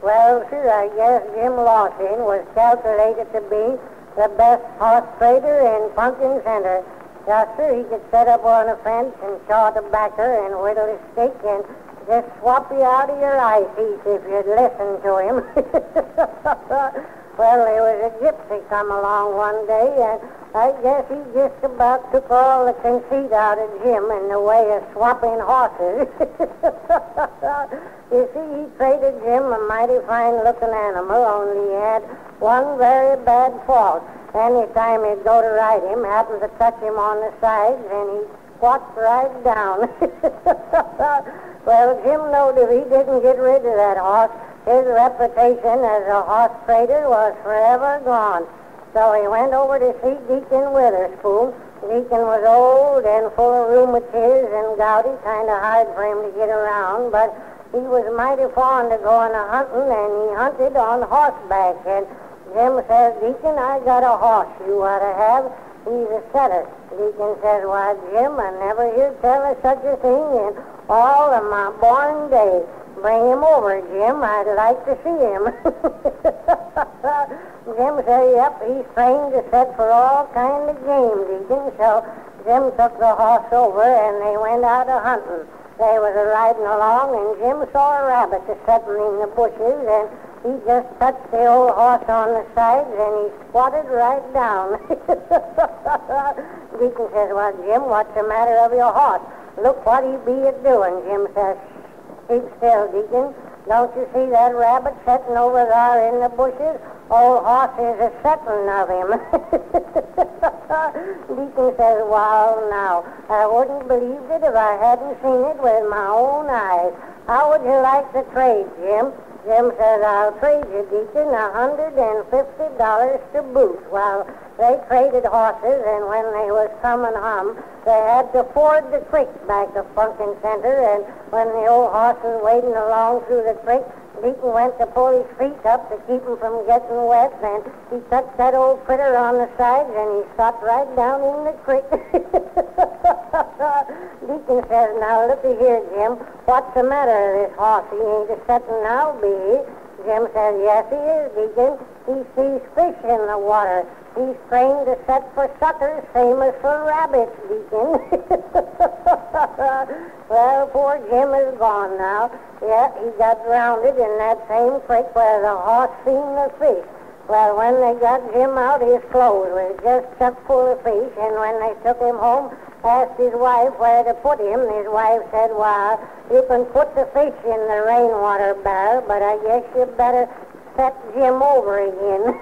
Well, sir, I guess Jim Lawson was calculated to be the best horse trader in Pumpkin Center. Yes, sir, he could set up on a fence and chaw tobacco and whittle a stick and just swap you out of your eye teeth if you'd listen to him. Well, there was a gypsy come along one day, and I guess he just about took all the conceit out of Jim in the way of swapping horses. You see, he traded Jim a mighty fine-looking animal, only he had one very bad fault. Anytime he'd go to ride him, happened to touch him on the sides, and he'd squat right down. Well, Jim knowed if he didn't get rid of that horse, his reputation as a horse trader was forever gone. So he went over to see Deacon Witherspoon. Deacon was old and full of rheumatiz and gouty, kind of hard for him to get around, but he was mighty fond of going a-hunting, and he hunted on horseback. And Jim says, Deacon, I got a horse you ought to have. He's a setter. Deacon says, why, Jim, I never heard tell of such a thing in all of my born days. Bring him over, Jim. I'd like to see him. Jim said, yep, he's trained to set for all kind of game, Deacon. So Jim took the horse over, and they went out a-hunting. They was a-riding along, and Jim saw a rabbit a-setting in the bushes, and he just touched the old horse on the sides, and he squatted right down. Deacon says, well, Jim, what's the matter of your horse? Look what he be a-doing. Jim says, keep still, Deacon. Don't you see that rabbit sitting over there in the bushes? Old horse is a-setting of him. Deacon says, well, now, I wouldn't believe it if I hadn't seen it with my own eyes. How would you like to trade, Jim? Jim says, I'll trade you, Deacon, $150 to boot. Well, they traded horses, and when they was coming home, they had to ford the creek back to Pumpkin Center, and when the old horse was wading along through the creek, Deacon went to pull his feet up to keep him from getting wet, and he touched that old critter on the sides, and he stopped right down in the creek. Deacon says, now, looky here, Jim. What's the matter with this horse? He ain't a-setting now, be he? Jim says, yes, he is, Deacon. He sees fish in the water. He's trained to set for suckers, same as for rabbits, Deacon. Well, poor Jim is gone now. Yeah, he got drowned in that same creek where the horse seen the fish. Well, when they got Jim out, his clothes was just chock full of fish, and when they took him home, asked his wife where to put him. His wife said, well, you can put the fish in the rainwater barrel, but I guess you better set Jim over again.